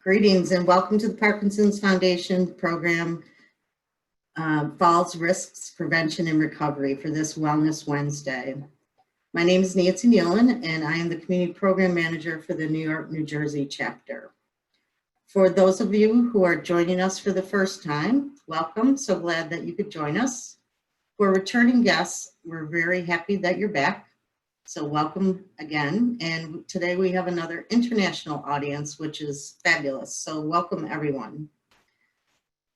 Greetings and welcome to the Parkinson's Foundation program, Falls Risks Prevention and Recovery for this Wellness Wednesday. My name is Nancy Nealon and I am the Community Program Manager for the New York, New Jersey chapter. For those of you who are joining us for the first time, welcome. So glad that you could join us. For returning guests, we're very happy that you're back. So welcome again. And today we have another international audience, which is fabulous. So welcome everyone.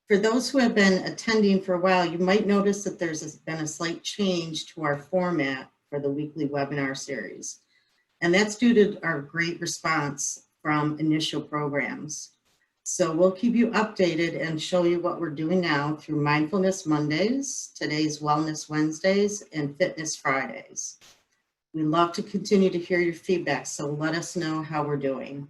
For those who have been attending for a while, you might notice that there's been a slight change to our format for the weekly webinar series. And that's due to our great response from initial programs. So we'll keep you updated and show you what we're doing now through Mindfulness Mondays, today's Wellness Wednesdays, and Fitness Fridays. We love to continue to hear your feedback, so let us know how we're doing.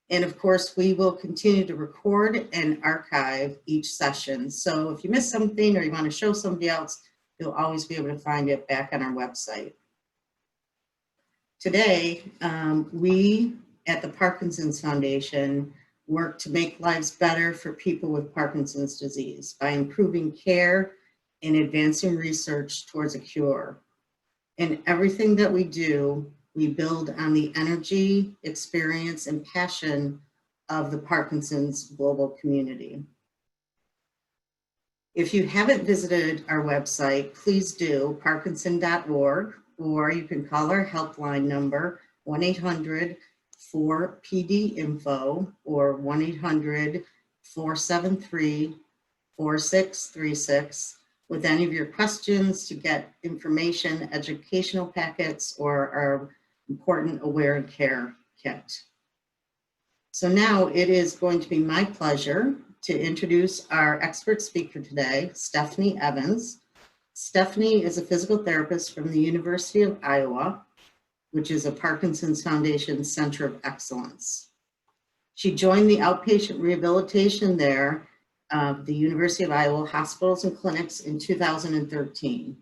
And of course, we will continue to record and archive each session. So if you miss something or you want to show somebody else, you'll always be able to find it back on our website. Today, we at the Parkinson's Foundation work to make lives better for people with Parkinson's disease by improving care and advancing research towards a cure. In everything that we do, we build on the energy, experience, and passion of the Parkinson's global community. If you haven't visited our website, please do, parkinson.org, or you can call our helpline number, 1-800-4PD-INFO, or 1-800-473-4636, with any of your questions to get information, educational packets, or our important Aware and Care kit. So now it is going to be my pleasure to introduce our expert speaker today, Stephanie Evans. Stephanie is a physical therapist from the University of Iowa, which is a Parkinson's Foundation Center of Excellence. She joined the outpatient rehabilitation there of the University of Iowa hospitals and clinics in 2013.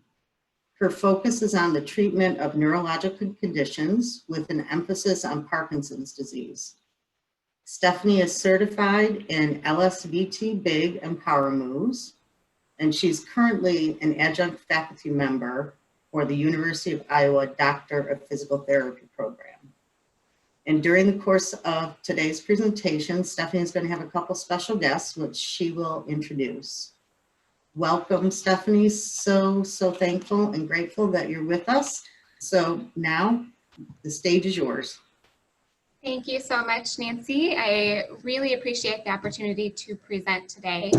Her focus is on the treatment of neurological conditions with an emphasis on Parkinson's disease. Stephanie is certified in LSVT Big and Power Moves, and she's currently an adjunct faculty member for the University of Iowa Doctor of Physical Therapy program. And during the course of today's presentation, Stephanie is going to have a couple special guests, which she will introduce. Welcome, Stephanie. So thankful and grateful that you're with us. So now the stage is yours. Thank you so much, Nancy. I really appreciate the opportunity to present today.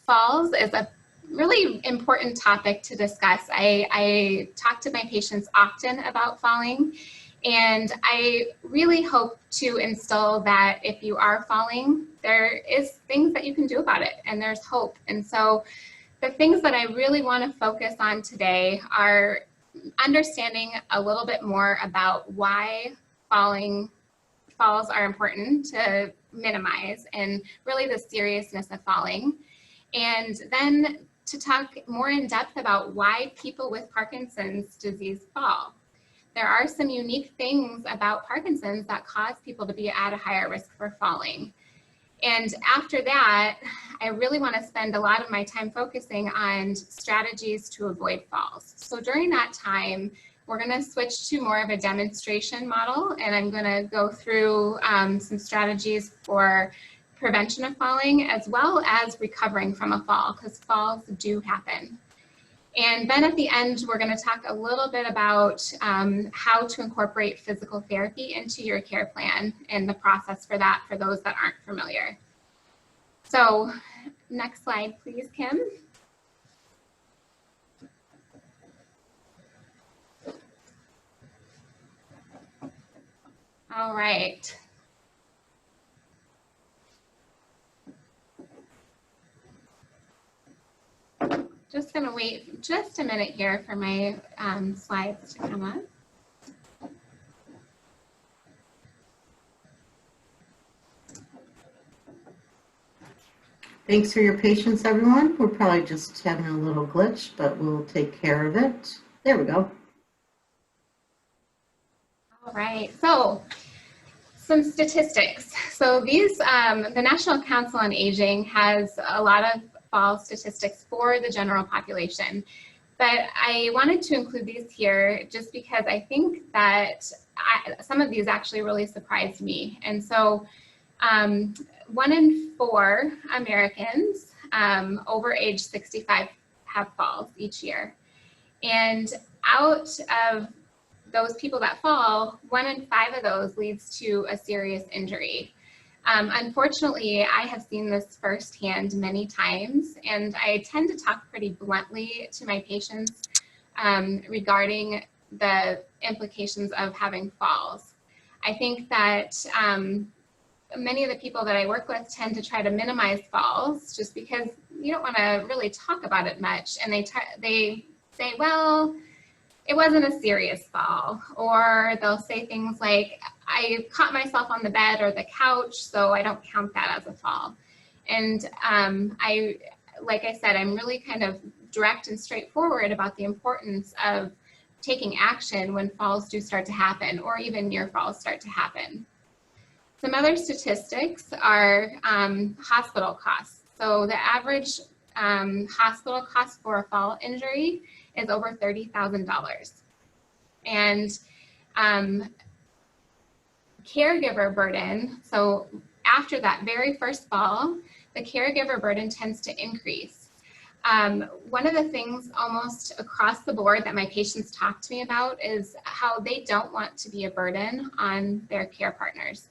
Falls is a really important topic to discuss. I talk to my patients often about falling. And I really hope to instill that if you are falling, there is things that you can do about it and there's hope. And so the things that I really want to focus on today are understanding a little bit more about why falls are important to minimize and really the seriousness of falling. And then to talk more in depth about why people with Parkinson's disease fall. There are some unique things about Parkinson's that cause people to be at a higher risk for falling. And after that, I really want to spend a lot of my time focusing on strategies to avoid falls. So during that time, we're going to switch to more of a demonstration model, and I'm going to go through some strategies for prevention of falling as well as recovering from a fall, because falls do happen. And then at the end, we're going to talk a little bit about how to incorporate physical therapy into your care plan and the process for that for those that aren't familiar. So next slide, please, Kim. All right. Just going to wait just a minute here for my slides to come up. Thanks for your patience, everyone. We're probably just having a little glitch, but we'll take care of it. There we go. All right, so some statistics. So these, the National Council on Aging has a lot of fall statistics for the general population, but I wanted to include these here just because I think that some of these actually really surprised me. And so 1 in 4 Americans over age 65 have falls each year. And out of those people that fall, 1 in 5 of those leads to a serious injury. Unfortunately, I have seen this firsthand many times, and I tend to talk pretty bluntly to my patients regarding the implications of having falls. I think that many of the people that I work with tend to try to minimize falls just because you don't want to really talk about it much, and they say, well, it wasn't a serious fall, or they'll say things like, I caught myself on the bed or the couch, so I don't count that as a fall. And like I said, I'm really kind of direct and straightforward about the importance of taking action when falls do start to happen, or even near falls start to happen. Some other statistics are hospital costs. So the average hospital cost for a fall injury is over $30,000. And caregiver burden, so after that very first fall, the caregiver burden tends to increase. One of the things almost across the board that my patients talk to me about is how they don't want to be a burden on their care partners.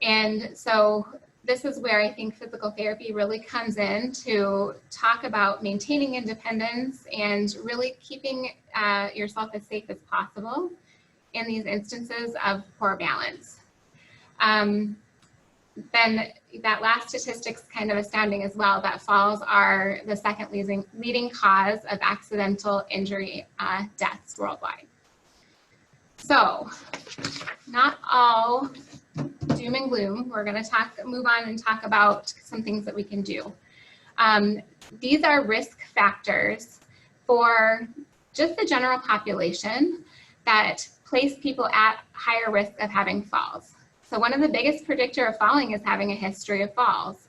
And so this is where I think physical therapy really comes in to talk about maintaining independence and really keeping yourself as safe as possible in these instances of poor balance. Then that last statistic's kind of astounding as well, that falls are the second leading cause of accidental injury deaths worldwide. So not all doom and gloom. We're going to move on and talk about some things that we can do. These are risk factors for just the general population that place people at higher risk of having falls. So one of the biggest predictor of falling is having a history of falls.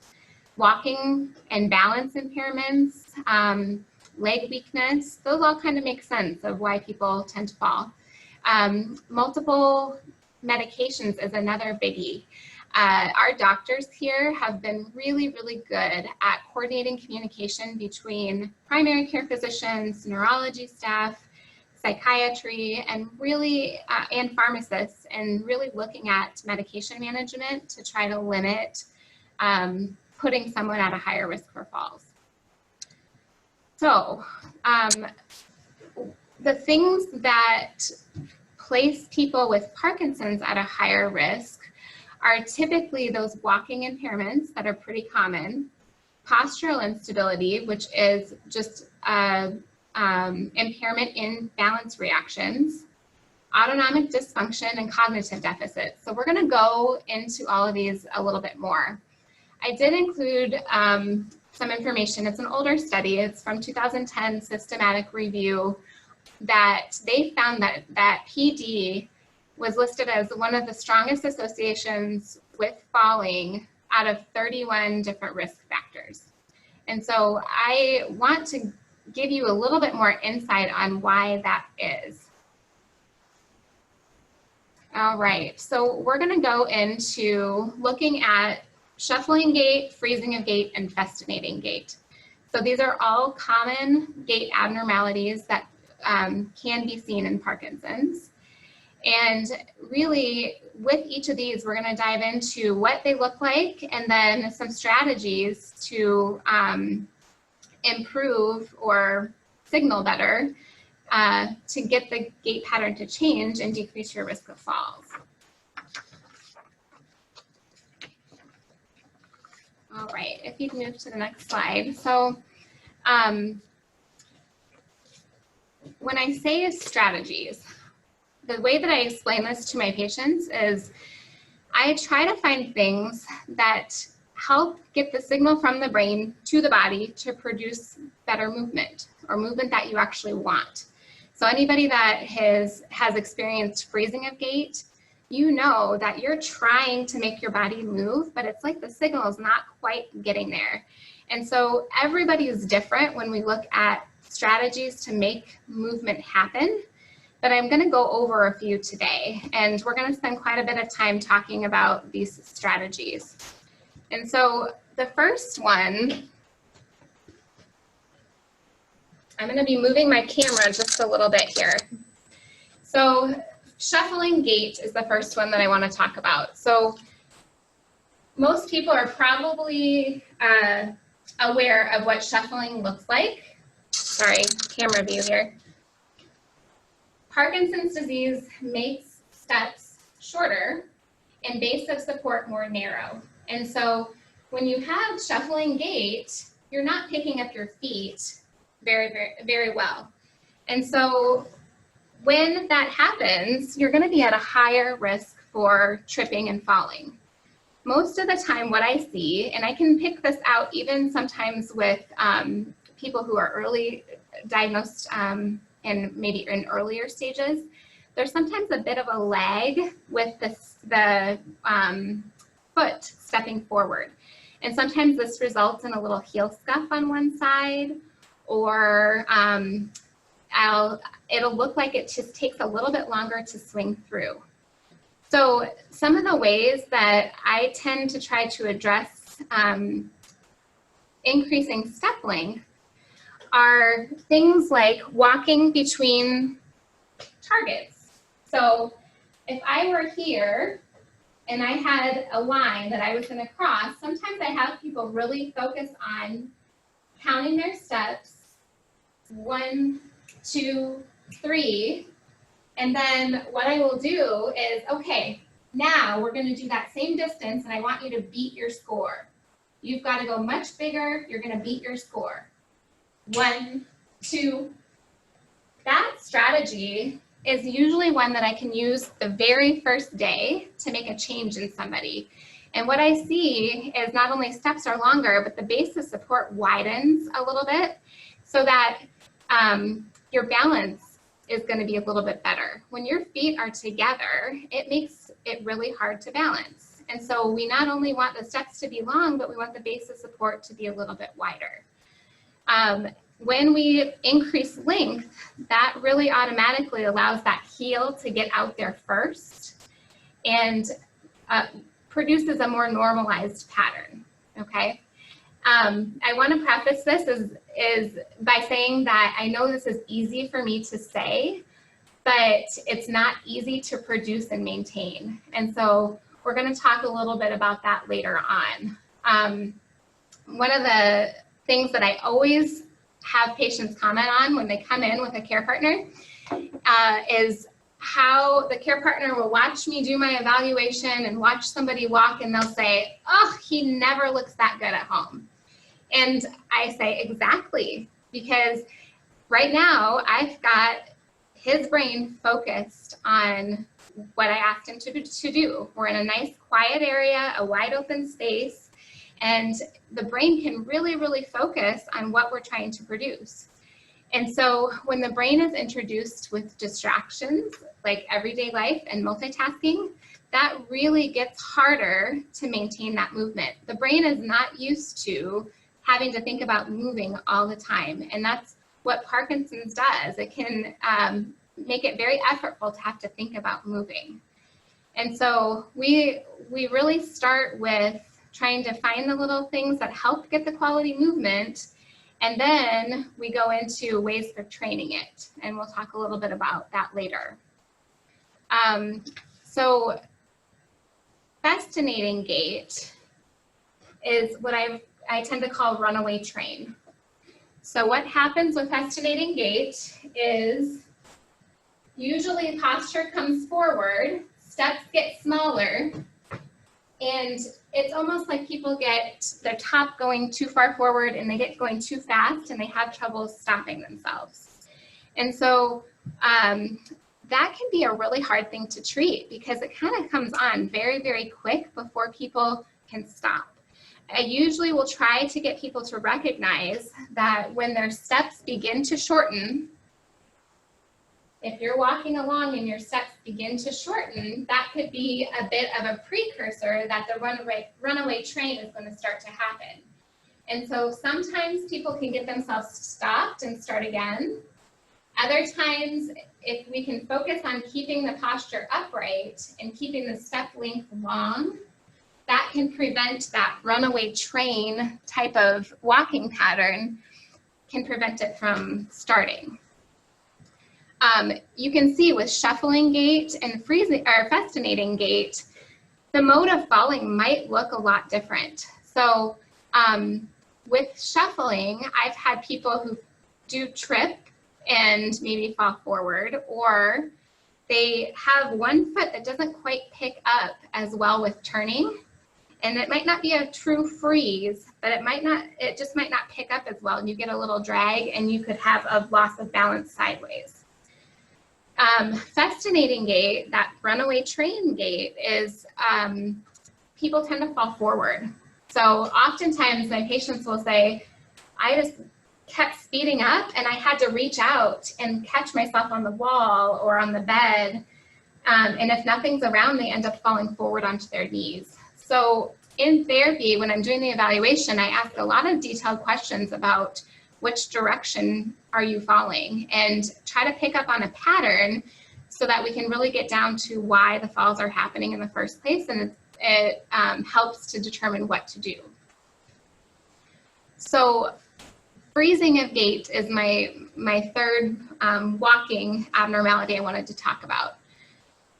Walking and balance impairments, leg weakness, those all kind of make sense of why people tend to fall. Multiple medications is another biggie. Our doctors here have been really, really good at coordinating communication between primary care physicians, neurology staff, psychiatry, and really, and pharmacists, and really looking at medication management to try to limit putting someone at a higher risk for falls. So the things that place people with Parkinson's at a higher risk are typically those walking impairments that are pretty common, postural instability, which is just impairment in balance reactions, autonomic dysfunction, and cognitive deficits. So we're going to go into all of these a little bit more. I did include some information. It's an older study. It's from 2010 systematic review that they found that PD was listed as one of the strongest associations with falling out of 31 different risk factors. And so I want to give you a little bit more insight on why that is. All right, so we're going to go into looking at shuffling gait, freezing of gait, and festinating gait. So these are all common gait abnormalities that can be seen in Parkinson's. And really, with each of these, we're going to dive into what they look like and then some strategies to improve or signal better to get the gait pattern to change and decrease your risk of falls. All right, if you can move to the next slide. So when I say strategies, the way that I explain this to my patients is I try to find things that help get the signal from the brain to the body to produce better movement, or movement that you actually want. So anybody that has experienced freezing of gait you know that you're trying to make your body move, but it's like the signal is not quite getting there. And so everybody is different when we look at strategies to make movement happen, but I'm going to go over a few today, and we're going to spend quite a bit of time talking about these strategies. And so the first one, I'm going to be moving my camera just a little bit here. So shuffling gait is the first one that I want to talk about. So most people are probably aware of what shuffling looks like. Sorry, camera view here. Parkinson's disease makes steps shorter and base of support more narrow. And so when you have shuffling gait, you're not picking up your feet very well. And so when that happens, you're going to be at a higher risk for tripping and falling. Most of the time what I see, and I can pick this out even sometimes with people who are early diagnosed and maybe in earlier stages, there's sometimes a bit of a lag with the foot stepping forward. And sometimes this results in a little heel scuff on one side, or it'll look like it just takes a little bit longer to swing through. So some of the ways that I tend to try to address increasing step length are things like walking between targets. So if I were here and I had a line that I was going to cross, sometimes I have people really focus on counting their steps, 1, 2, 3, and then what I will do is, okay, now we're going to do that same distance, and I want you to beat your score. You've got to go much bigger. You're going to beat your score. 1, 2. That strategy is usually one that I can use the very first day to make a change in somebody. And what I see is not only steps are longer, but the base of support widens a little bit so that your balance is going to be a little bit better. When your feet are together, it makes it really hard to balance. And so we not only want the steps to be long, but we want the base of support to be a little bit wider. When we increase length, that really automatically allows that heel to get out there first and produces a more normalized pattern, okay? I want to preface this is by saying that I know this is easy for me to say, but it's not easy to produce and maintain. And so we're going to talk a little bit about that later on. One of the things that I always have patients comment on when they come in with a care partner is how the care partner will watch me do my evaluation and watch somebody walk, and they'll say, oh, he never looks that good at home. And I say, exactly, because right now I've got his brain focused on what I asked him to do. We're in a nice quiet area, a wide open space, and the brain can really focus on what we're trying to produce. And so when the brain is introduced with distractions like everyday life and multitasking, that really gets harder to maintain that movement. The brain is not used to having to think about moving all the time. And that's what Parkinson's does. It can make it very effortful to have to think about moving. And so we really start with trying to find the little things that help get the quality movement, and then we go into ways for training it, and we'll talk a little bit about that later. So fascinating gait is what I tend to call runaway train. So what happens with fascinating gait is usually posture comes forward, steps get smaller, and it's almost like people get their top going too far forward and they get going too fast and they have trouble stopping themselves. And so that can be a really hard thing to treat because it kind of comes on very quick before people can stop. I usually will try to get people to recognize that when their steps begin to shorten, If you're walking along and your steps begin to shorten, that could be a bit of a precursor that the runaway train is going to start to happen. And so sometimes people can get themselves stopped and start again. Other times, if we can focus on keeping the posture upright and keeping the step length long, that can prevent that runaway train type of walking pattern, can prevent it from starting. You can see with shuffling gait and freezing or festinating gait, the mode of falling might look a lot different. So with shuffling, I've had people who do trip and maybe fall forward, or they have one foot that doesn't quite pick up as well with turning. And it might not be a true freeze, but it just might not pick up as well. And you get a little drag and you could have a loss of balance sideways. Festinating gait, that runaway train gait, is people tend to fall forward. So oftentimes my patients will say, I just kept speeding up and I had to reach out and catch myself on the wall or on the bed. And if nothing's around, they end up falling forward onto their knees. So in therapy, when I'm doing the evaluation, I ask a lot of detailed questions about which direction are you falling, and try to pick up on a pattern so that we can really get down to why the falls are happening in the first place, and it helps to determine what to do. So freezing of gait is my third walking abnormality I wanted to talk about.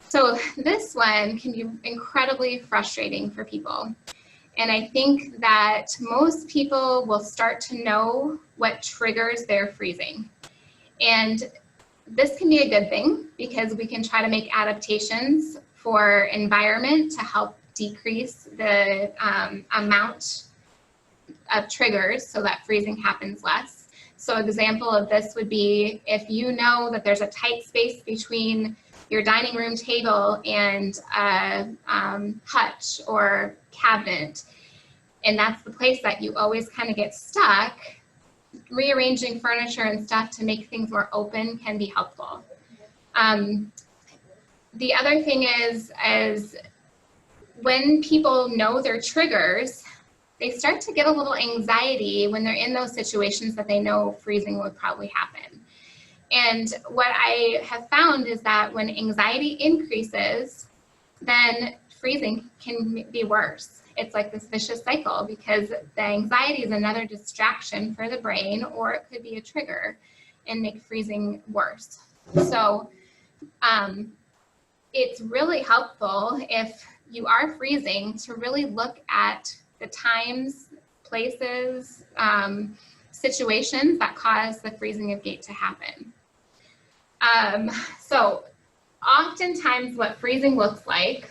So this one can be incredibly frustrating for people. And I think that most people will start to know what triggers their freezing. And this can be a good thing because we can try to make adaptations for environment to help decrease the amount of triggers so that freezing happens less. So an example of this would be if you know that there's a tight space between your dining room table and a hutch or cabinet, and that's the place that you always kind of get stuck, rearranging furniture and stuff to make things more open can be helpful. The other thing is when people know their triggers, they start to get a little anxiety when they're in those situations that they know freezing would probably happen. And what I have found is that when anxiety increases, then freezing can be worse. It's like this vicious cycle because the anxiety is another distraction for the brain, or it could be a trigger and make freezing worse. So it's really helpful if you are freezing to really look at the times, places, situations that cause the freezing of gait to happen. So oftentimes what freezing looks like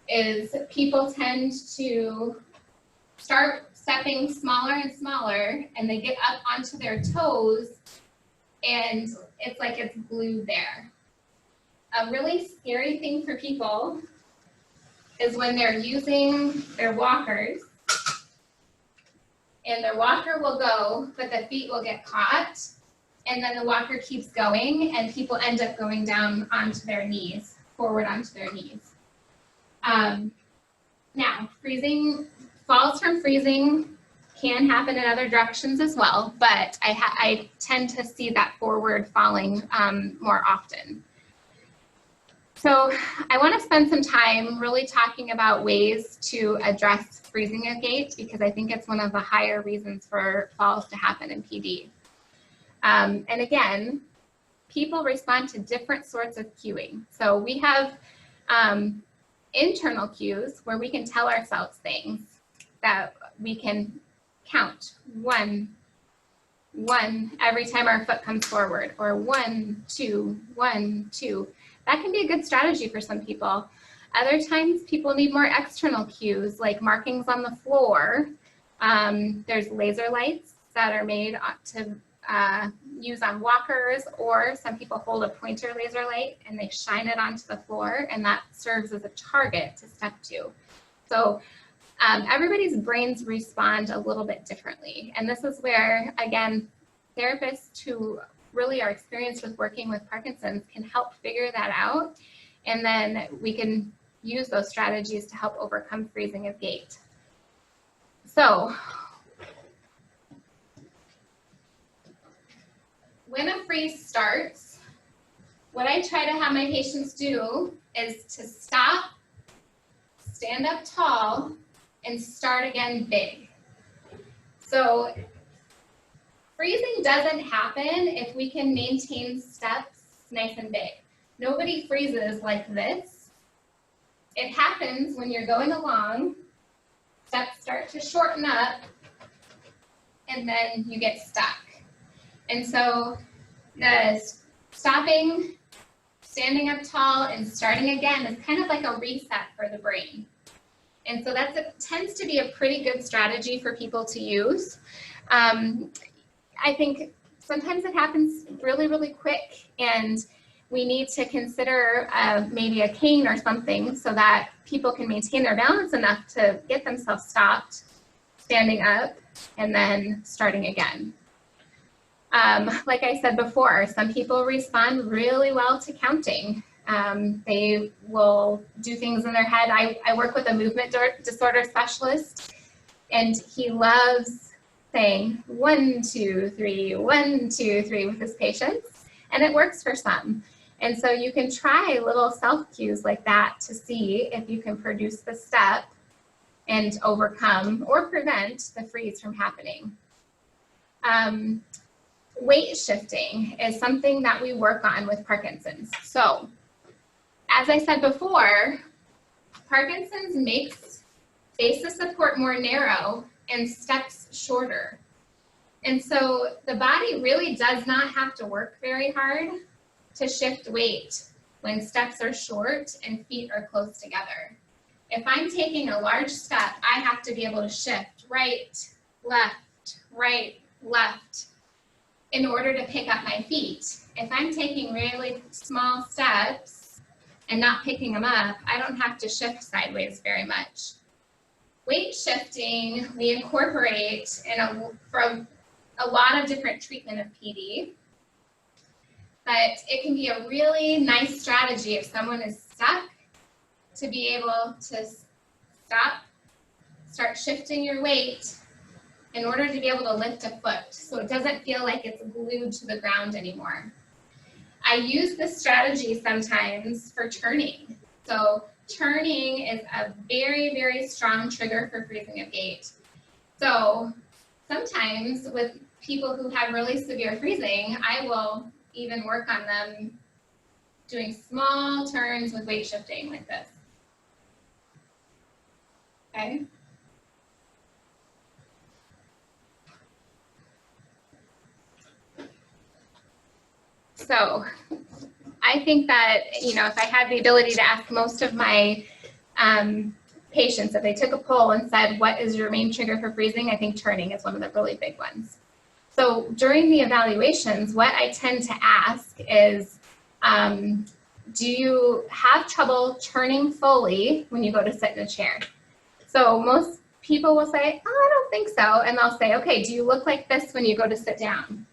is people tend to start stepping smaller and smaller, and they get up onto their toes and it's like it's glued there. A really scary thing for people is when they're using their walkers and their walker will go, but the feet will get caught, and then the walker keeps going and people end up going down onto their knees, forward onto their knees. Now, falls from freezing can happen in other directions as well, but I tend to see that forward falling more often. So I want to spend some time really talking about ways to address freezing of gait, because I think it's one of the higher reasons for falls to happen in PD. And again, people respond to different sorts of cueing. So we have internal cues where we can tell ourselves things that we can count. One every time our foot comes forward, or 1, 2, 1, 2. That can be a good strategy for some people. Other times people need more external cues like markings on the floor. There's laser lights that are made to use on walkers, or some people hold a pointer laser light and they shine it onto the floor, and that serves as a target to step to. So everybody's brains respond a little bit differently. And this is where, again, therapists who really are experienced with working with Parkinson's can help figure that out. And then we can use those strategies to help overcome freezing of gait. So when a freeze starts, what I try to have my patients do is to stop, stand up tall, and start again big. So freezing doesn't happen if we can maintain steps nice and big. Nobody freezes like this. It happens when you're going along, steps start to shorten up, and then you get stuck. And so the stopping, standing up tall, and starting again is kind of like a reset for the brain. And so that tends to be a pretty good strategy for people to use. I think sometimes it happens really, really quick, and we need to consider maybe a cane or something so that people can maintain their balance enough to get themselves stopped, standing up, and then starting again. Like I said before, some people respond really well to counting. They will do things in their head. I work with a movement disorder specialist, and he loves saying 1, 2, 3, 1, 2, 3 with his patients, and it works for some. And so you can try little self cues like that to see if you can produce the step and overcome or prevent the freeze from happening. Weight shifting is something that we work on with Parkinson's. So as I said before, Parkinson's makes basis support more narrow and steps shorter. And so the body really does not have to work very hard to shift weight when steps are short and feet are close together. If I'm taking a large step, I have to be able to shift right, left in order to pick up my feet. If I'm taking really small steps and not picking them up, I don't have to shift sideways very much. Weight shifting, we incorporate from a lot of different treatment of PD, but it can be a really nice strategy if someone is stuck to be able to stop, start shifting your weight in order to be able to lift a foot so it doesn't feel like it's glued to the ground anymore. I use this strategy sometimes for turning. So turning is a very, very strong trigger for freezing of gait. So sometimes with people who have really severe freezing, I will even work on them doing small turns with weight shifting like this. Okay. So I think that, if I had the ability to ask most of my patients, if they took a poll and said, what is your main trigger for freezing? I think turning is one of the really big ones. So during the evaluations, what I tend to ask is, do you have trouble turning fully when you go to sit in a chair? So most people will say, oh, I don't think so. And they'll say, okay, do you look like this when you go to sit down?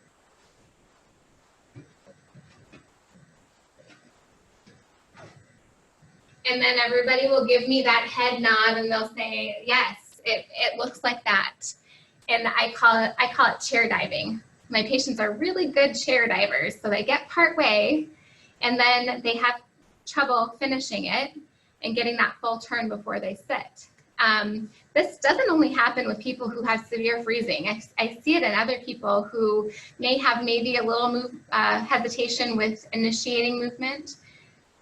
And then everybody will give me that head nod and they'll say, yes, it looks like that. And I call it chair diving. My patients are really good chair divers. So they get part way and then they have trouble finishing it and getting that full turn before they sit. This doesn't only happen with people who have severe freezing. I see it in other people who may have maybe a little hesitation with initiating movement.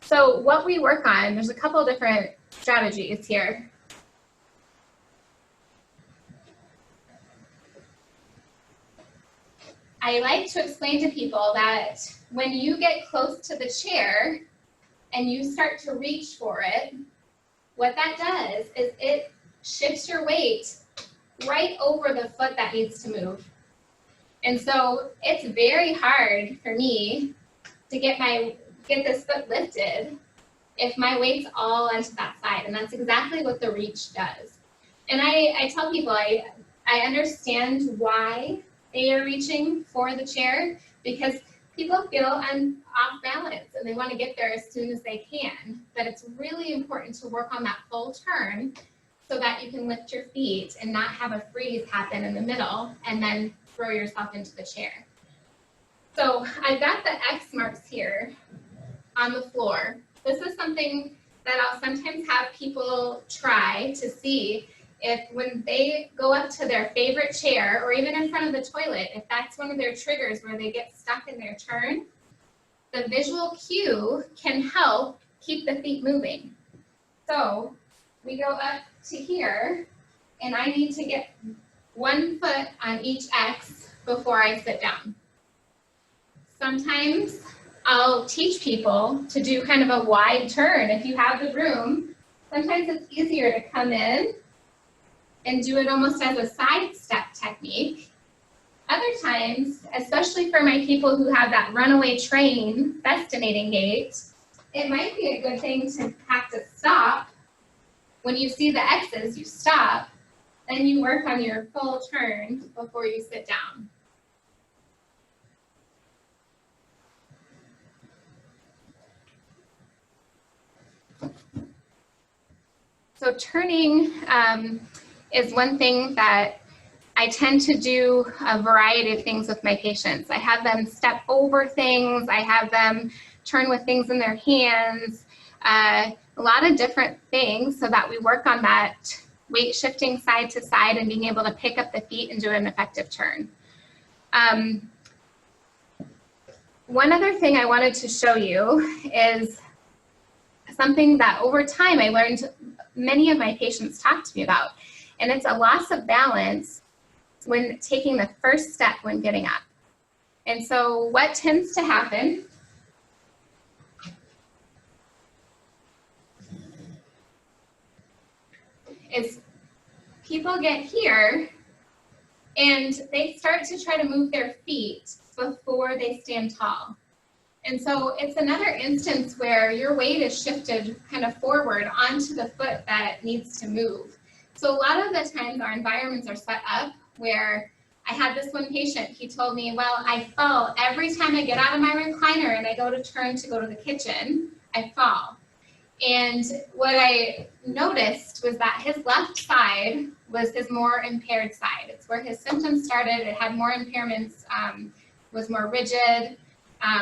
So what we work on, there's a couple of different strategies here. I like to explain to people that when you get close to the chair and you start to reach for it, what that does is it shifts your weight right over the foot that needs to move. And so it's very hard for me to get this foot lifted if my weight's all onto that side, and that's exactly what the reach does. And I tell people I understand why they are reaching for the chair, because people feel off balance and they want to get there as soon as they can. But it's really important to work on that full turn so that you can lift your feet and not have a freeze happen in the middle and then throw yourself into the chair. So I've got the X marks here on the floor. This is something that I'll sometimes have people try to see if when they go up to their favorite chair or even in front of the toilet, if that's one of their triggers where they get stuck in their turn, the visual cue can help keep the feet moving. So we go up to here and I need to get 1 foot on each X before I sit down. Sometimes I'll teach people to do kind of a wide turn. If you have the room, sometimes it's easier to come in and do it almost as a side step technique. Other times, especially for my people who have that runaway train festinating gait, it might be a good thing to practice stop. When you see the X's, you stop, then you work on your full turn before you sit down. So turning is one thing that I tend to do a variety of things with my patients. I have them step over things. I have them turn with things in their hands, a lot of different things so that we work on that weight shifting side to side and being able to pick up the feet and do an effective turn. One other thing I wanted to show you is something that over time I learned many of my patients talk to me about, and it's a loss of balance when taking the first step when getting up. And so what tends to happen is people get here and they start to try to move their feet before they stand tall. And so it's another instance where your weight is shifted kind of forward onto the foot that needs to move. So a lot of the times our environments are set up where I had this one patient, he told me, well, I fall every time I get out of my recliner and I go to turn to go to the kitchen, I fall. And what I noticed was that his left side was his more impaired side. It's where his symptoms started. It had more impairments, was more rigid.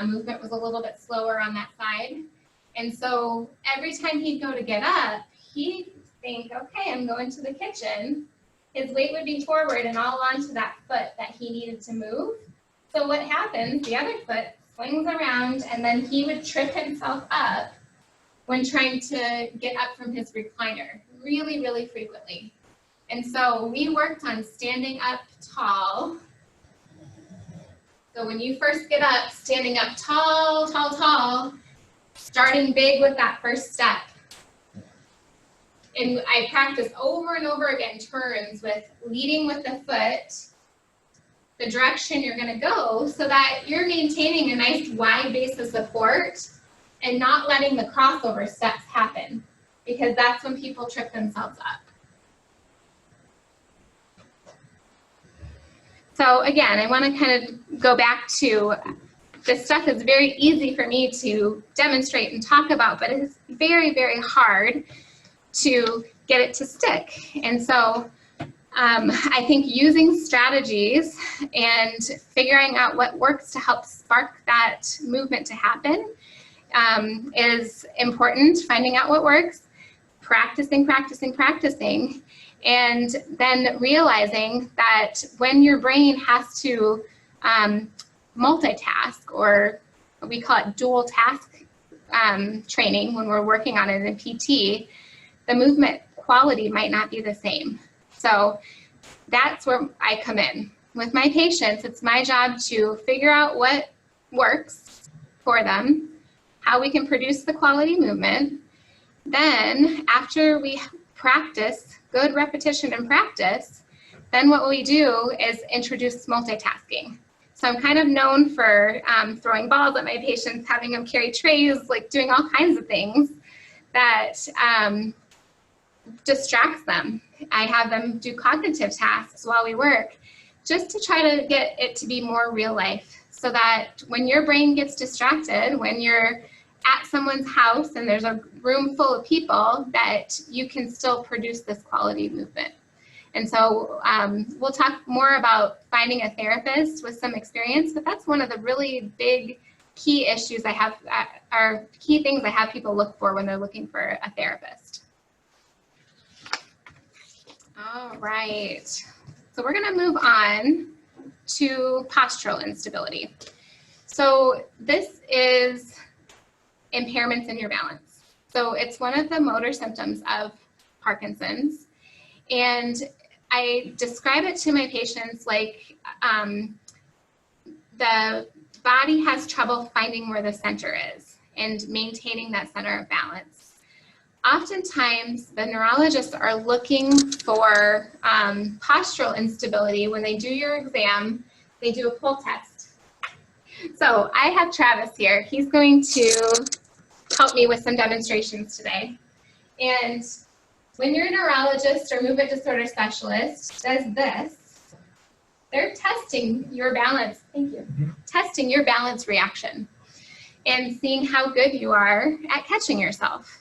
Movement was a little bit slower on that side. And so every time he'd go to get up, he'd think, okay, I'm going to the kitchen. His weight would be forward and all onto that foot that he needed to move. So what happens, the other foot swings around and then he would trip himself up when trying to get up from his recliner really, really frequently. And so we worked on standing up tall. So when you first get up, standing up tall, tall, tall, starting big with that first step. And I practice over and over again turns with leading with the foot, the direction you're going to go, so that you're maintaining a nice wide base of support and not letting the crossover steps happen, because that's when people trip themselves up. So again, I want to kind of go back to this stuff is very easy for me to demonstrate and talk about, but it's very, very hard to get it to stick. And so I think using strategies and figuring out what works to help spark that movement to happen is important. Finding out what works, practicing, practicing, practicing, and then realizing that when your brain has to multitask, or we call it dual task training when we're working on it in PT, the movement quality might not be the same. So that's where I come in. With my patients, it's my job to figure out what works for them, how we can produce the quality movement. Then after we practice, good repetition and practice, then what we do is introduce multitasking. So I'm kind of known for throwing balls at my patients, having them carry trays, like doing all kinds of things that distracts them. I have them do cognitive tasks while we work, just to try to get it to be more real life. so that when your brain gets distracted, when you're at someone's house and there's a room full of people, that you can still produce this quality movement. And so we'll talk more about finding a therapist with some experience, but that's one of the really big key issues I have, are key things I have people look for when they're looking for a therapist. All right, so we're gonna move on to postural instability. So this is impairments in your balance. So it's one of the motor symptoms of Parkinson's. And I describe it to my patients like the body has trouble finding where the center is and maintaining that center of balance. Oftentimes, the neurologists are looking for postural instability. When they do your exam, they do a pull test. So I have Travis here. He's going to help me with some demonstrations today. And when your neurologist or movement disorder specialist does this, they're testing your balance, thank you, testing your balance reaction and seeing how good you are at catching yourself.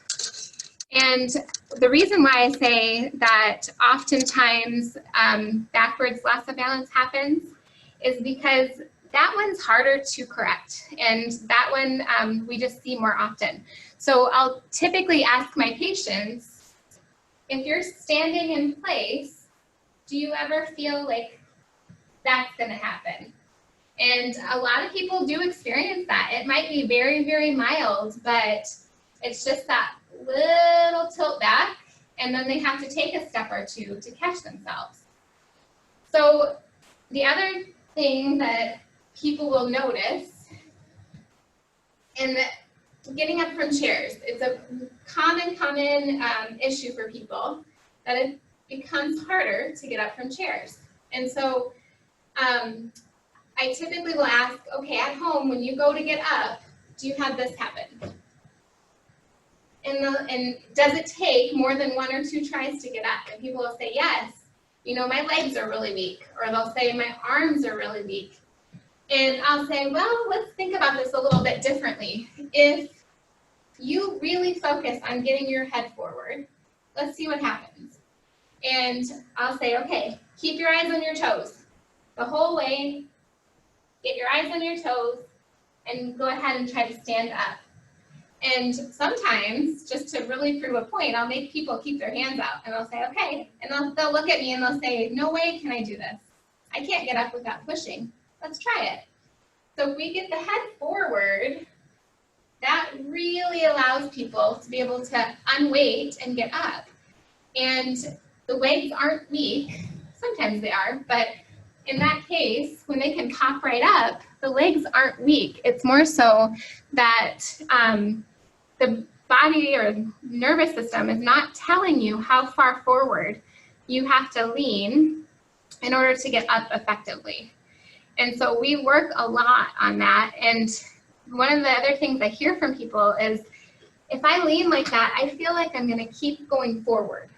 And the reason why I say that oftentimes backwards loss of balance happens is because that one's harder to correct, and that one we just see more often. So I'll typically ask my patients, if you're standing in place, do you ever feel like that's going to happen? And a lot of people do experience that. It might be very, very mild, but it's just that little tilt back, and then they have to take a step or two to catch themselves. So the other thing that people will notice, and getting up from chairs, it's a common issue for people, that it becomes harder to get up from chairs. And so I typically will ask, okay, at home, when you go to get up, do you have this happen? And does it take more than 1 or 2 tries to get up? And people will say, yes, you know, my legs are really weak, or they'll say my arms are really weak. And I'll say, well, let's think about this a little bit differently. If you really focus on getting your head forward, let's see what happens. And I'll say, okay, keep your eyes on your toes the whole way. Get your eyes on your toes and go ahead and try to stand up. And sometimes, just to really prove a point, I'll make people keep their hands out, and I'll say, okay, and they'll look at me and they'll say, no way can I do this. I can't get up without pushing. Let's try it. So if we get the head forward, that really allows people to be able to unweight and get up. And the legs aren't weak. Sometimes they are, but in that case, when they can pop right up, the legs aren't weak. It's more so that the body or nervous system is not telling you how far forward you have to lean in order to get up effectively. And so we work a lot on that. And one of the other things I hear from people is, if I lean like that, I feel like I'm going to keep going forward.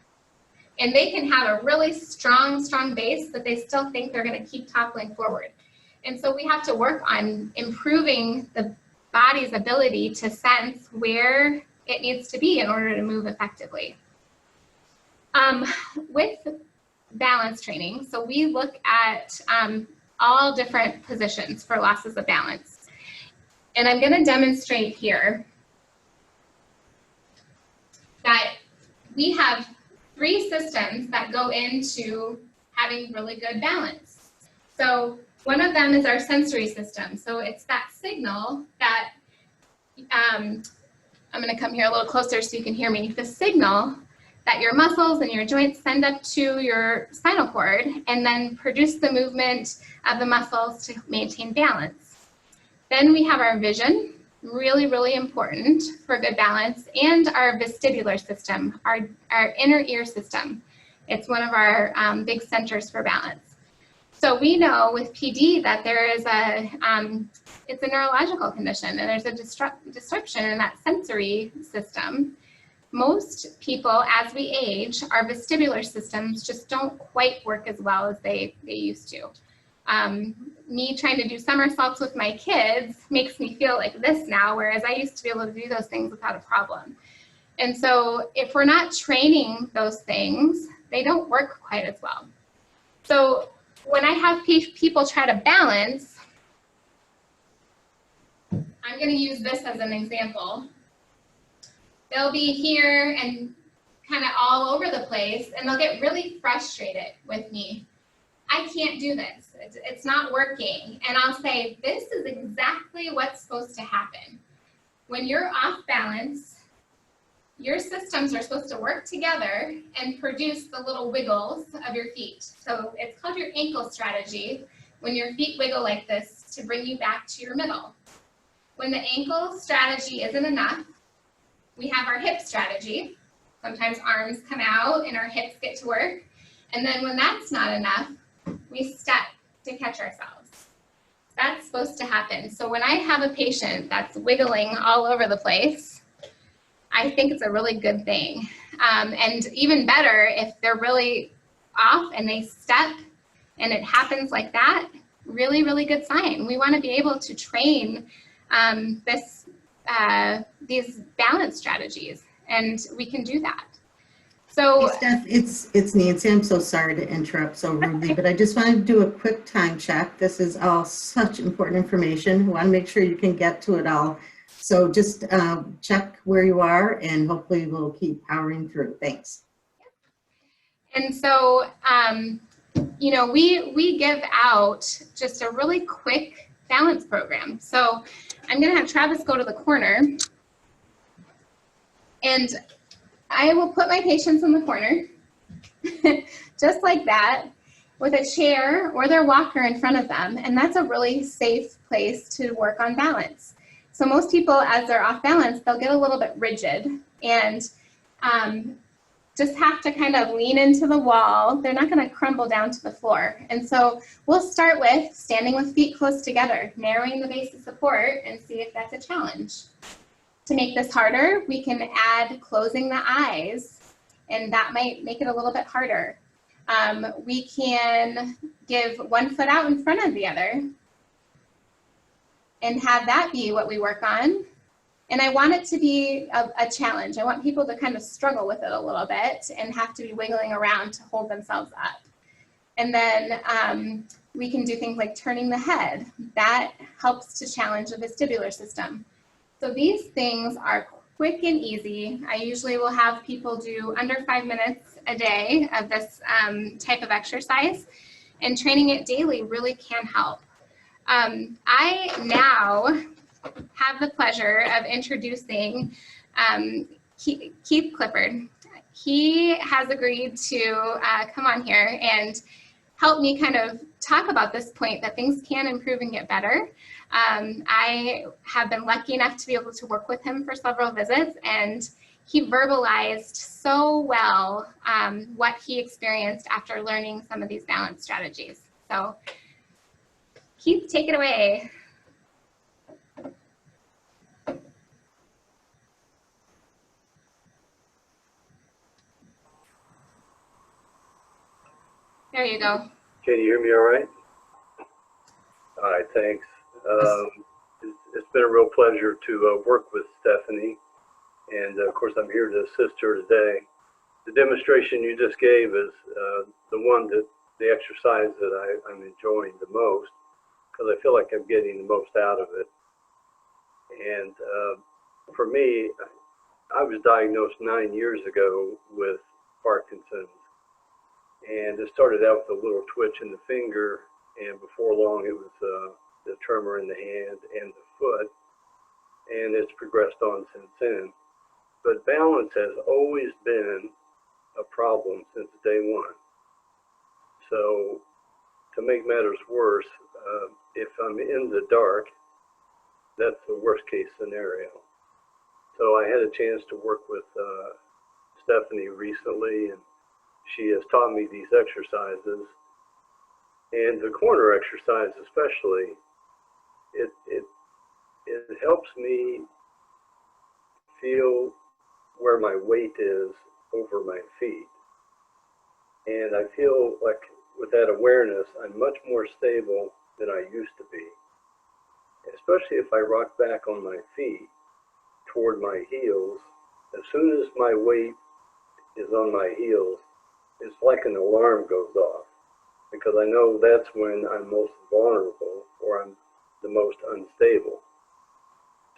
And they can have a really strong base, but they still think they're going to keep toppling forward. And so we have to work on improving the body's ability to sense where it needs to be in order to move effectively. With balance training, so we look at all different positions for losses of balance. And I'm going to demonstrate here that we have 3 systems that go into having really good balance. So one of them is our sensory system. So it's that signal that, I'm going to come here a little closer so you can hear me, the signal that your muscles and your joints send up to your spinal cord and then produce the movement of the muscles to maintain balance. Then we have our vision, really, really important for good balance, and our vestibular system, our inner ear system. It's one of our big centers for balance. So we know with PD that there is it's a neurological condition, and there's a disruption in that sensory system. Most people, as we age, our vestibular systems just don't quite work as well as they used to. Me trying to do somersaults with my kids makes me feel like this now, whereas I used to be able to do those things without a problem. And so if we're not training those things, they don't work quite as well. So when I have people try to balance, I'm going to use this as an example. They'll be here and kind of all over the place, and they'll get really frustrated with me. I can't do this. It's not working. And I'll say, this is exactly what's supposed to happen. When you're off balance, your systems are supposed to work together and produce the little wiggles of your feet. So it's called your ankle strategy, when your feet wiggle like this to bring you back to your middle. When the ankle strategy isn't enough, we have our hip strategy. Sometimes arms come out and our hips get to work. And then when that's not enough, we step to catch ourselves. That's supposed to happen. So when I have a patient that's wiggling all over the place, I think it's a really good thing. And even better, if they're really off and they step and it happens like that, really, really good sign. We want to be able to train these balance strategies, and we can do that. So, hey Steph, it's Nancy. I'm so sorry to interrupt so rudely, but I just wanted to do a quick time check. This is all such important information. We want to make sure you can get to it all. So just check where you are, and hopefully we'll keep powering through. Thanks. And so, you know, we give out just a really quick balance program. So I'm going to have Travis go to the corner, and I will put my patients in the corner, just like that, with a chair or their walker in front of them. And that's a really safe place to work on balance. So most people, as they're off balance, they'll get a little bit rigid and just have to kind of lean into the wall. They're not going to crumble down to the floor. And so we'll start with standing with feet close together, narrowing the base of support, and see if that's a challenge. To make this harder, we can add closing the eyes, and that might make it a little bit harder. We can give one foot out in front of the other and have that be what we work on. And I want it to be a challenge. I want people to kind of struggle with it a little bit and have to be wiggling around to hold themselves up. And then we can do things like turning the head. That helps to challenge the vestibular system. So these things are quick and easy. I usually will have people do under 5 minutes a day of this type of exercise, and training it daily really can help. I now have the pleasure of introducing Keith Clifford. He has agreed to come on here and help me kind of talk about this point that things can improve and get better. I have been lucky enough to be able to work with him for several visits, and he verbalized so well what he experienced after learning some of these balance strategies. So Keith, take it away. There you go. Can you hear me all right? All right, thanks. It's been a real pleasure to work with Stephanie, and of course I'm here to assist her today. The demonstration you just gave is the exercise that I'm enjoying the most, because I feel like I'm getting the most out of it. And for me, I was diagnosed 9 years ago with Parkinson's. And it started out with a little twitch in the finger, and before long it was the tremor in the hand and the foot, and it's progressed on since then. But balance has always been a problem since day one. So to make matters worse, if I'm in the dark, that's the worst case scenario. So I had a chance to work with Stephanie recently, and she has taught me these exercises, and the corner exercise especially. It helps me feel where my weight is over my feet, and I feel like with that awareness, I'm much more stable than I used to be, especially if I rock back on my feet toward my heels. As soon as my weight is on my heels, it's like an alarm goes off, because I know that's when I'm most vulnerable or I'm the most unstable.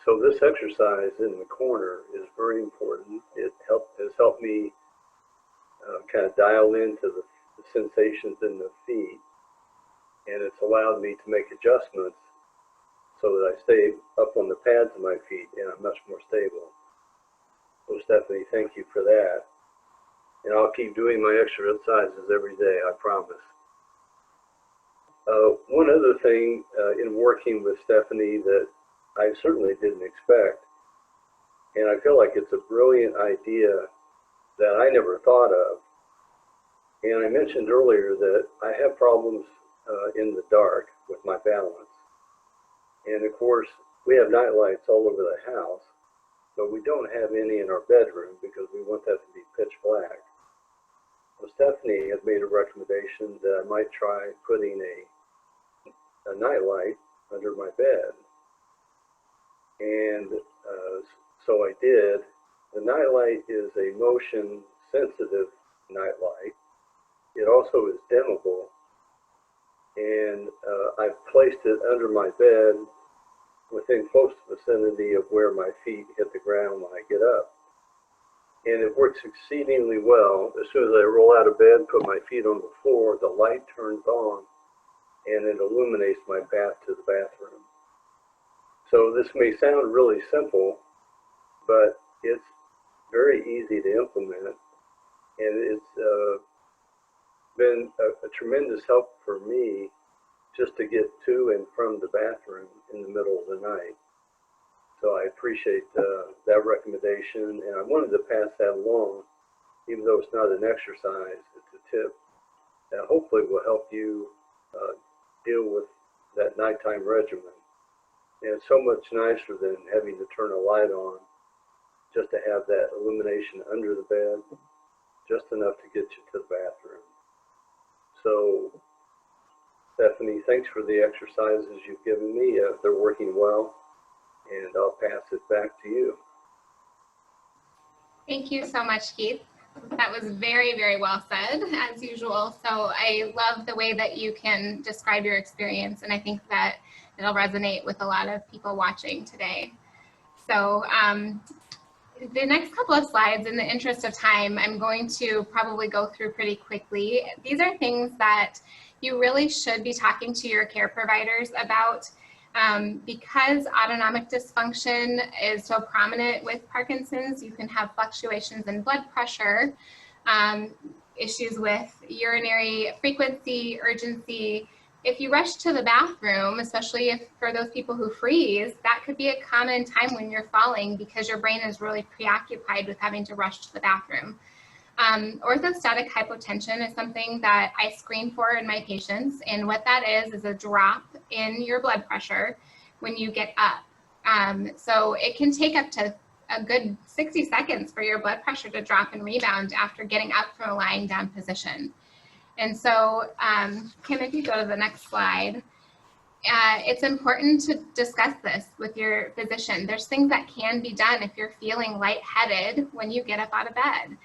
So this exercise in the corner is very important. It has helped me kind of dial into the sensations in the feet, and it's allowed me to make adjustments so that I stay up on the pads of my feet and I'm much more stable. So Stephanie, thank you for that. And I'll keep doing my exercises every day, I promise. One other thing in working with Stephanie that I certainly didn't expect, and I feel like it's a brilliant idea that I never thought of. And I mentioned earlier that I have problems in the dark with my balance. And of course, we have night lights all over the house, but we don't have any in our bedroom because we want that to be pitch black. Well, Stephanie has made a recommendation that I might try putting a night light under my bed. And so I did. The night light is a motion sensitive night light. It also is dimmable, and I've placed it under my bed within close vicinity of where my feet hit the ground when I get up. And it works exceedingly well. As soon as I roll out of bed, put my feet on the floor, the light turns on, and it illuminates my path to the bathroom. So this may sound really simple, but it's very easy to implement, and it's been a tremendous help for me just to get to and from the bathroom in the middle of the night. So I appreciate that recommendation, and I wanted to pass that along, even though it's not an exercise, it's a tip that hopefully will help you deal with that nighttime regimen. And it's so much nicer than having to turn a light on, just to have that illumination under the bed, just enough to get you to the bathroom. So, Stephanie, thanks for the exercises you've given me. They're working well, and I'll pass it back to you. Thank you so much, Keith. That was very, very well said, as usual. So I love the way that you can describe your experience, and I think that it'll resonate with a lot of people watching today. So the next couple of slides, in the interest of time, I'm going to probably go through pretty quickly. These are things that you really should be talking to your care providers about. Because autonomic dysfunction is so prominent with Parkinson's, you can have fluctuations in blood pressure, issues with urinary frequency, urgency. If you rush to the bathroom, especially if for those people who freeze, that could be a common time when you're falling because your brain is really preoccupied with having to rush to the bathroom. Orthostatic hypotension is something that I screen for in my patients, and what that is a drop in your blood pressure when you get up. So it can take up to a good 60 seconds for your blood pressure to drop and rebound after getting up from a lying down position. And so, Kim, if you go to the next slide, it's important to discuss this with your physician. There's things that can be done if you're feeling lightheaded when you get up out of bed.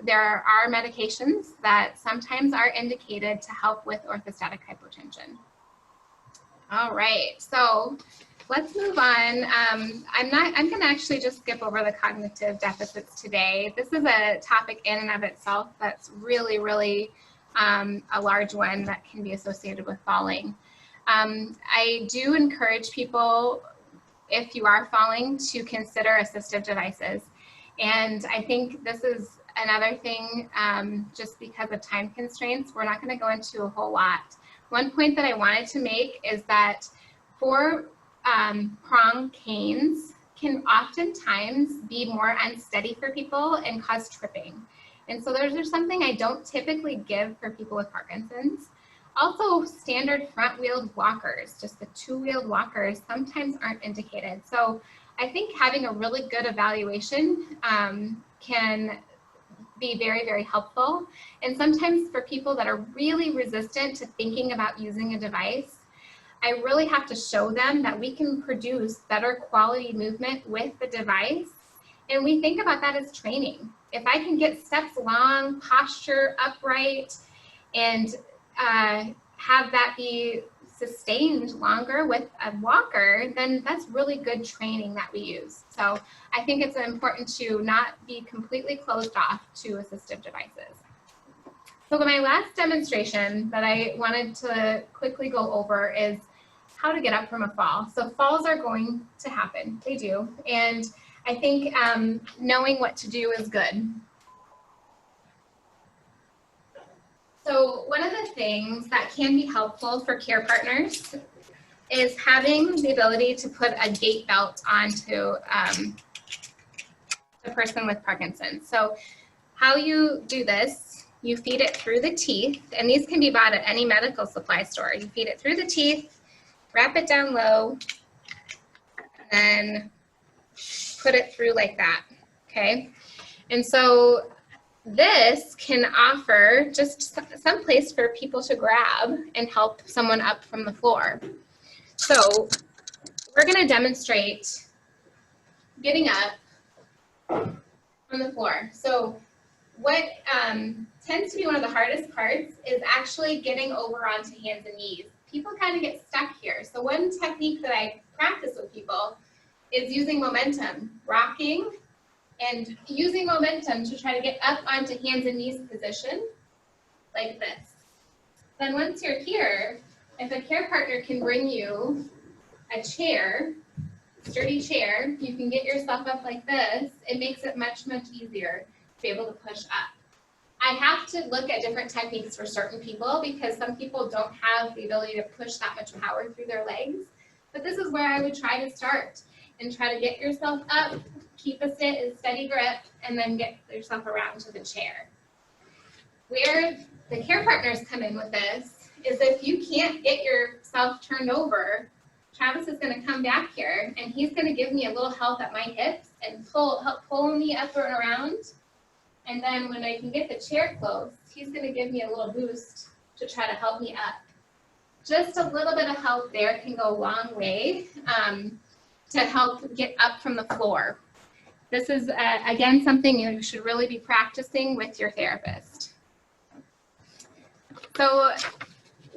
There are medications that sometimes are indicated to help with orthostatic hypotension. All right, so let's move on. I'm going to actually just skip over the cognitive deficits today. This is a topic in and of itself that's really, really a large one that can be associated with falling. I do encourage people, if you are falling, to consider assistive devices. And I think this is another thing, just because of time constraints, we're not going to go into a whole lot. One point that I wanted to make is that prong canes can oftentimes be more unsteady for people and cause tripping. And so there's something I don't typically give for people with Parkinson's. Also, standard front-wheeled walkers, just the two-wheeled walkers, sometimes aren't indicated. So I think having a really good evaluation can be very, very helpful. And sometimes for people that are really resistant to thinking about using a device, I really have to show them that we can produce better quality movement with the device. And we think about that as training. If I can get steps along, posture upright, and have that be sustained longer with a walker, then that's really good training that we use. So I think it's important to not be completely closed off to assistive devices. So my last demonstration that I wanted to quickly go over is how to get up from a fall. So falls are going to happen, they do. And I think knowing what to do is good. So one of the things that can be helpful for care partners is having the ability to put a gait belt onto the person with Parkinson's. So how you do this, you feed it through the teeth, and these can be bought at any medical supply store. You feed it through the teeth, wrap it down low, and then put it through like that, okay? And so this can offer just some place for people to grab and help someone up from the floor. So we're going to demonstrate getting up on the floor. So what tends to be one of the hardest parts is actually getting over onto hands and knees. People kind of get stuck here. So one technique that I practice with people is using momentum, rocking, and using momentum to try to get up onto hands and knees position, like this. Then once you're here, if a care partner can bring you a chair, sturdy chair, you can get yourself up like this. It makes it much, much easier to be able to push up. I have to look at different techniques for certain people because some people don't have the ability to push that much power through their legs. But this is where I would try to start and try to get yourself up, keep a steady grip, and then get yourself around to the chair. Where the care partners come in with this is if you can't get yourself turned over, Travis is going to come back here and he's going to give me a little help at my hips and help pull me up and around. And then when I can get the chair close, he's going to give me a little boost to try to help me up. Just a little bit of help there can go a long way to help get up from the floor. This is, again, something you should really be practicing with your therapist. So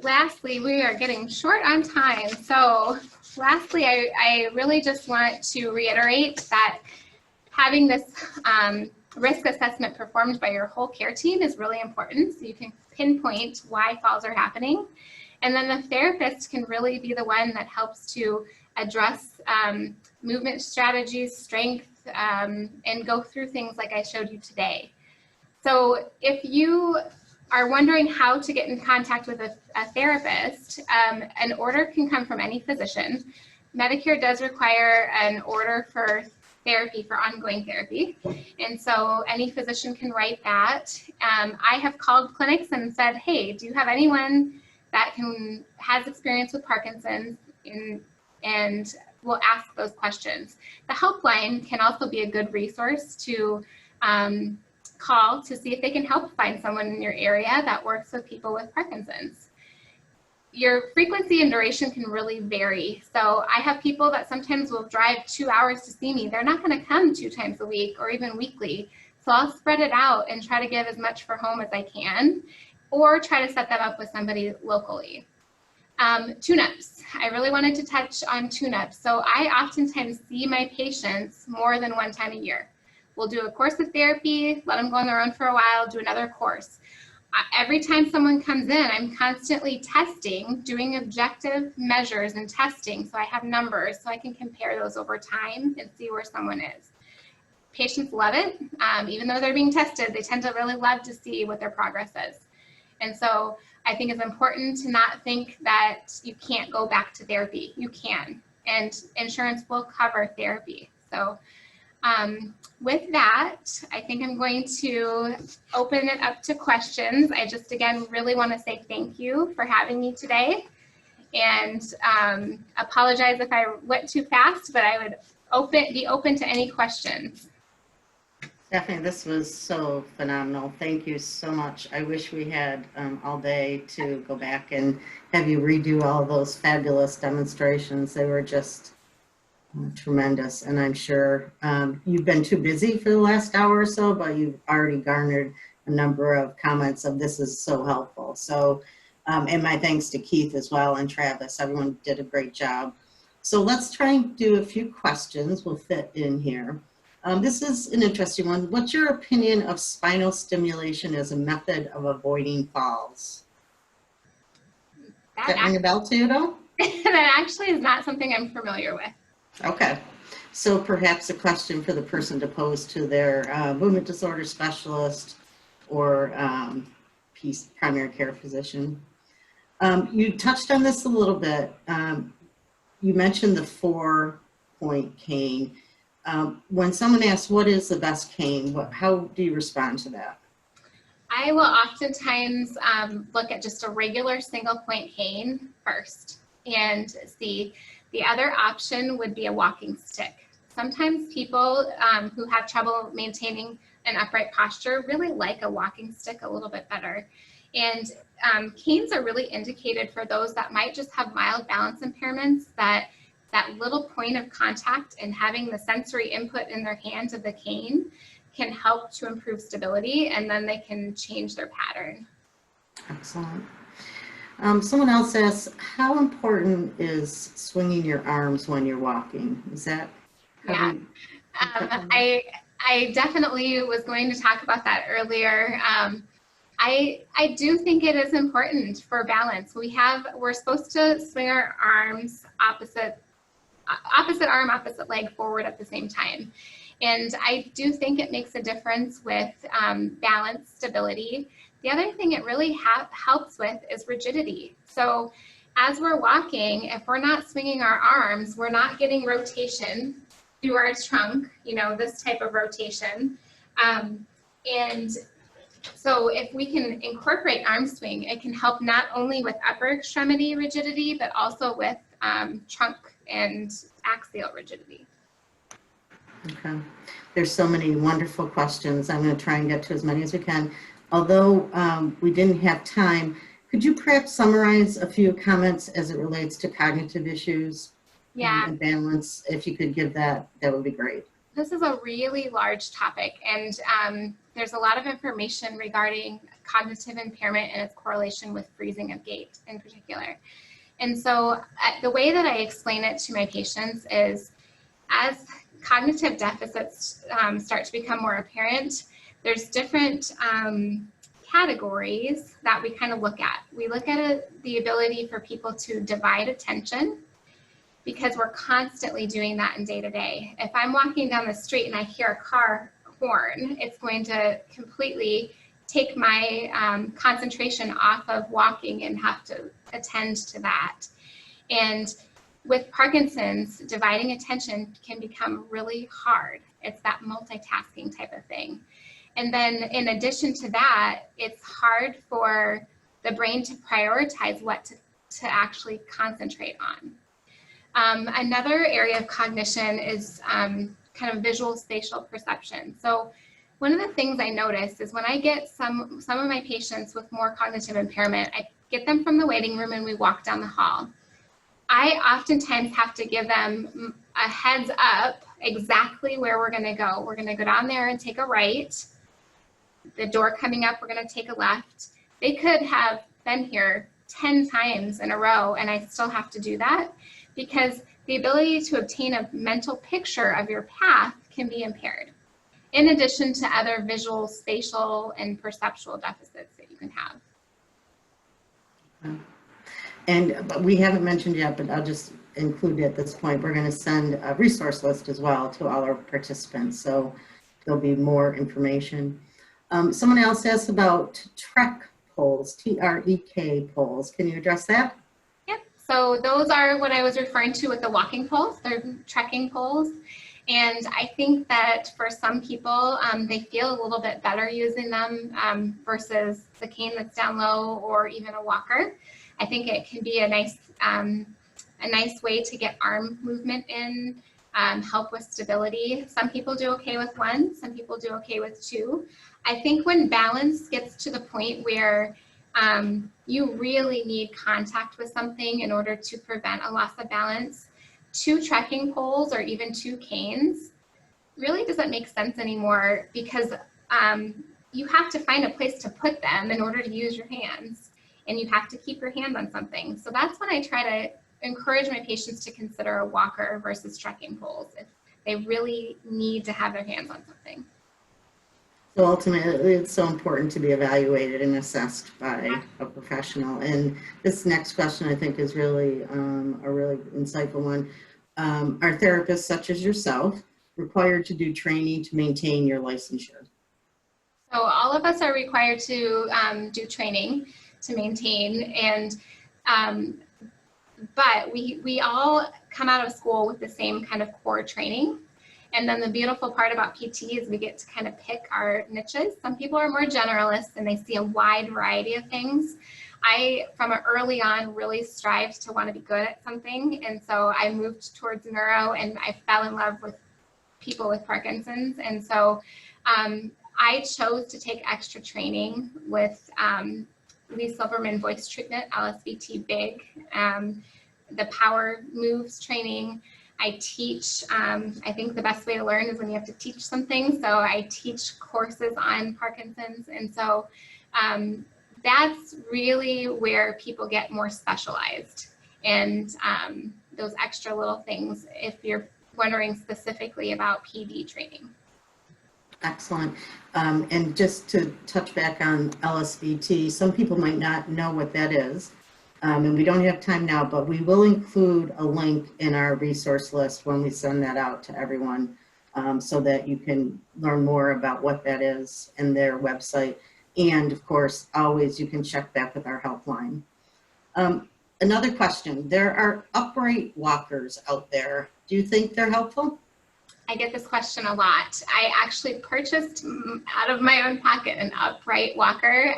lastly, we are getting short on time. So lastly, I really just want to reiterate that having this risk assessment performed by your whole care team is really important, so you can pinpoint why falls are happening. And then the therapist can really be the one that helps to address movement strategies, strength, and go through things like I showed you today. So if you are wondering how to get in contact with a therapist, an order can come from any physician. Medicare does require an order for therapy, for ongoing therapy, and so any physician can write that. I have called clinics and said, hey, do you have anyone that has experience with Parkinson's, and we'll ask those questions. The helpline can also be a good resource to call to see if they can help find someone in your area that works with people with Parkinson's. Your frequency and duration can really vary. So I have people that sometimes will drive 2 hours to see me. They're not going to come 2 times a week or even weekly. So I'll spread it out and try to give as much for home as I can, or try to set them up with somebody locally. Tune-ups. I really wanted to touch on tune-ups. So I oftentimes see my patients more than 1 time a year. We'll do a course of therapy, let them go on their own for a while, do another course. Every time someone comes in, I'm constantly testing, doing objective measures and testing, so I have numbers so I can compare those over time and see where someone is. Patients love it. Even though they're being tested, they tend to really love to see what their progress is. And so I think it's important to not think that you can't go back to therapy. You can, and insurance will cover therapy. So with that, I think I'm going to open it up to questions. I just, again, really want to say thank you for having me today, and apologize if I went too fast, but I would be open to any questions. Stephanie, this was so phenomenal. Thank you so much. I wish we had all day to go back and have you redo all of those fabulous demonstrations. They were just tremendous. And I'm sure you've been too busy for the last hour or so, but you've already garnered a number of comments of this is so helpful. So, and my thanks to Keith as well and Travis. Everyone did a great job. So let's try and do a few questions. We'll fit in here. This is an interesting one. What's your opinion of spinal stimulation as a method of avoiding falls? That ring a bell to you, though? That actually is not something I'm familiar with. Okay. So perhaps a question for the person to pose to their movement disorder specialist or primary care physician. You touched on this a little bit. You mentioned the 4-point cane. When someone asks, what is the best cane? How do you respond to that? I will oftentimes look at just a regular single point cane first and see. The other option would be a walking stick. Sometimes people who have trouble maintaining an upright posture really like a walking stick a little bit better. And canes are really indicated for those that might just have mild balance impairments, that little point of contact and having the sensory input in their hand of the cane can help to improve stability, and then they can change their pattern. Excellent. Someone else asks, how important is swinging your arms when you're walking? Is that? Yeah, I definitely was going to talk about that earlier. I do think it is important for balance. We're supposed to swing our arms opposite arm, opposite leg forward at the same time. And I do think it makes a difference with balance, stability. The other thing it really helps with is rigidity. So as we're walking, if we're not swinging our arms, we're not getting rotation through our trunk, this type of rotation. And so if we can incorporate arm swing, it can help not only with upper extremity rigidity, but also with trunk and axial rigidity. Okay. There's so many wonderful questions. I'm going to try and get to as many as we can. Although we didn't have time, could you perhaps summarize a few comments as it relates to cognitive issues and balance? If you could give that, that would be great. This is a really large topic, and there's a lot of information regarding cognitive impairment and its correlation with freezing of gait in particular. And so the way that I explain it to my patients is, as cognitive deficits start to become more apparent, there's different categories that we kind of look at. We look at the ability for people to divide attention, because we're constantly doing that in day-to-day. If I'm walking down the street and I hear a car horn, it's going to completely take my concentration off of walking and have to attend to that. And with Parkinson's, dividing attention can become really hard. It's that multitasking type of thing. And then in addition to that, it's hard for the brain to prioritize what to actually concentrate on. Another area of cognition is kind of visual spatial perception. So one of the things I notice is when I get some of my patients with more cognitive impairment, I get them from the waiting room and we walk down the hall. I oftentimes have to give them a heads up exactly where we're going to go. We're going to go down there and take a right. The door coming up, we're going to take a left. They could have been here 10 times in a row, and I still have to do that, because the ability to obtain a mental picture of your path can be impaired, in addition to other visual, spatial, and perceptual deficits that you can have. But we haven't mentioned yet, but I'll just include it at this point. We're going to send a resource list as well to all our participants, so there'll be more information. Someone else asked about TREK poles, T-R-E-K poles. Can you address that? Yep. So those are what I was referring to with the walking poles. They're trekking poles. And I think that for some people, they feel a little bit better using them versus the cane that's down low or even a walker. I think it can be a nice way to get arm movement in help with stability. Some people do okay with one, some people do okay with two. I think when balance gets to the point where you really need contact with something in order to prevent a loss of balance, 2 trekking poles or even 2 canes really doesn't make sense anymore, because you have to find a place to put them in order to use your hands, and you have to keep your hand on something. So that's when I try to encourage my patients to consider a walker versus trekking poles if they really need to have their hands on something. So ultimately, it's so important to be evaluated and assessed by a professional. And this next question, I think, is really a really insightful one. Are therapists such as yourself required to do training to maintain your licensure? So all of us are required to do training to maintain, and but we all come out of school with the same kind of core training. And then the beautiful part about PT is we get to kind of pick our niches. Some people are more generalists and they see a wide variety of things. I, from early on, really strived to want to be good at something. And so I moved towards neuro, and I fell in love with people with Parkinson's. And so I chose to take extra training with Lee Silverman voice treatment, LSVT big, the power moves training. I teach, I think the best way to learn is when you have to teach something. So I teach courses on Parkinson's. And so that's really where people get more specialized. And those extra little things, if you're wondering specifically about PD training. Excellent. And just to touch back on LSVT, some people might not know what that is. And we don't have time now, but we will include a link in our resource list when we send that out to everyone, so that you can learn more about what that is and their website. And of course, always you can check back with our helpline. Another question, there are upright walkers out there. Do you think they're helpful? I get this question a lot. I actually purchased out of my own pocket an upright walker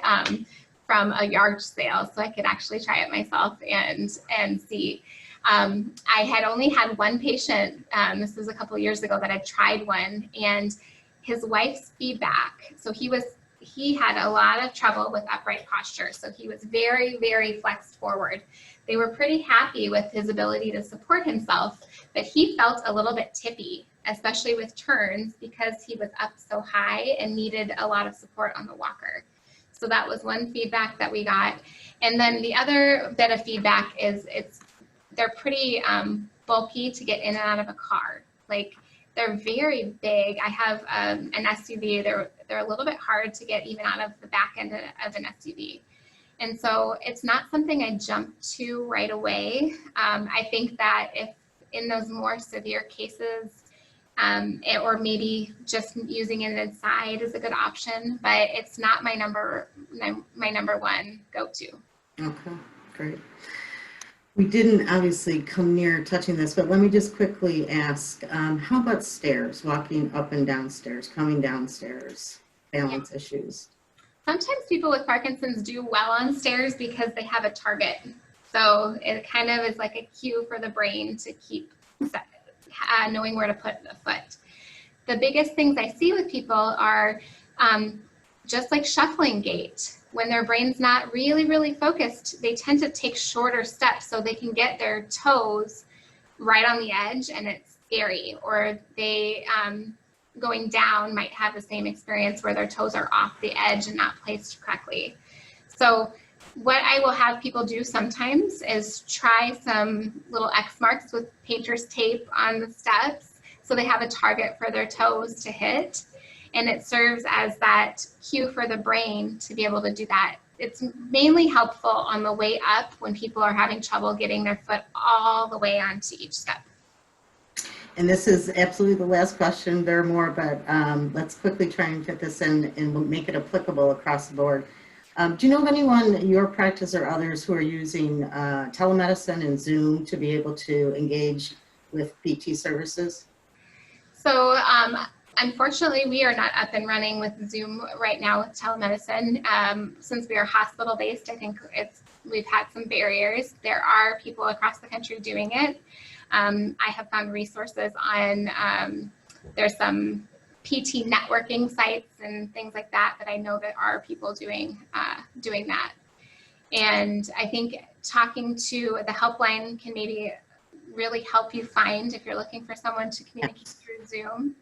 from a yard sale, so I could actually try it myself and see. I had only had one patient, this was a couple of years ago, that I tried one, and his wife's feedback, so he had a lot of trouble with upright posture, so he was very, very flexed forward. They were pretty happy with his ability to support himself, but he felt a little bit tippy, especially with turns, because he was up so high and needed a lot of support on the walker. So that was one feedback that we got. And then the other bit of feedback is they're pretty bulky to get in and out of a car. Like, they're very big. I have an SUV. They're a little bit hard to get even out of the back end of an SUV. And so it's not something I jump to right away. I think that if in those more severe cases, or maybe just using it inside is a good option, but it's not my number one go-to. Okay, great. We didn't obviously come near touching this, but let me just quickly ask, how about stairs, walking up and down stairs, coming downstairs, balance issues? Sometimes people with Parkinson's do well on stairs because they have a target. So it kind of is like a cue for the brain to keep knowing where to put the foot. The biggest things I see with people are just like shuffling gait. When their brain's not really, really focused, they tend to take shorter steps so they can get their toes right on the edge, and it's scary. Or they, going down, might have the same experience where their toes are off the edge and not placed correctly. So what I will have people do sometimes is try some little X marks with painter's tape on the steps so they have a target for their toes to hit. And it serves as that cue for the brain to be able to do that. It's mainly helpful on the way up when people are having trouble getting their foot all the way onto each step. And this is absolutely the last question. There are more, but let's quickly try and fit this in and make it applicable across the board. Do you know of anyone in your practice or others who are using telemedicine and Zoom to be able to engage with PT services? So unfortunately, we are not up and running with Zoom right now with telemedicine. Since we are hospital-based, I think we've had some barriers. There are people across the country doing it. I have found resources on, there's some PT networking sites and things like that I know that are people doing that. And I think talking to the helpline can maybe really help you find if you're looking for someone to communicate through Zoom.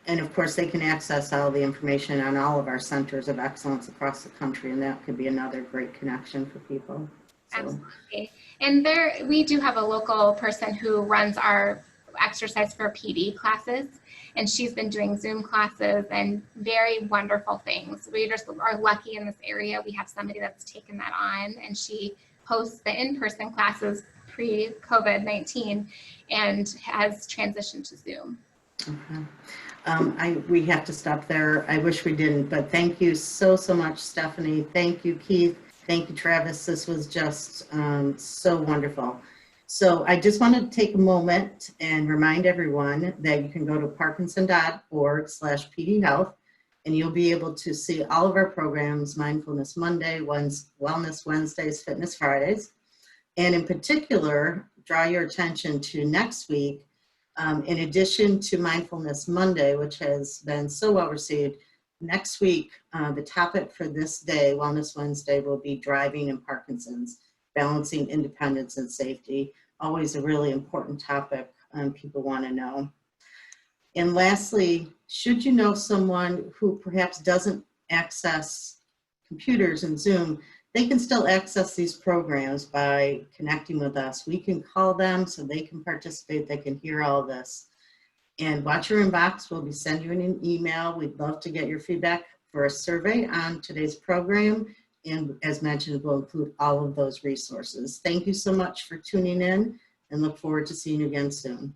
And of course, they can access all the information on all of our centers of excellence across the country, and that could be another great connection for people. So. Absolutely. And we do have a local person who runs our exercise for PD classes, and she's been doing Zoom classes and very wonderful things. We just are lucky in this area. We have somebody that's taken that on, and she hosts the in-person classes pre-COVID-19 and has transitioned to Zoom. Okay. We have to stop there. I wish we didn't, but thank you so much, Stephanie. Thank you, Keith. Thank you, Travis. This was just so wonderful. So I just wanted to take a moment and remind everyone that you can go to parkinson.org/PD Health, and you'll be able to see all of our programs: Mindfulness Monday, Wellness Wednesdays, Fitness Fridays. And in particular, draw your attention to next week. In addition to Mindfulness Monday, which has been so well received, next week, the topic for this day, Wellness Wednesday, will be driving and Parkinson's, balancing independence and safety. Always a really important topic people want to know. And lastly, should you know someone who perhaps doesn't access computers and Zoom, they can still access these programs by connecting with us. We can call them so they can participate, they can hear all this. And watch your inbox, we'll be sending you an email. We'd love to get your feedback for a survey on today's program. And as mentioned, we'll include all of those resources. Thank you so much for tuning in, and look forward to seeing you again soon.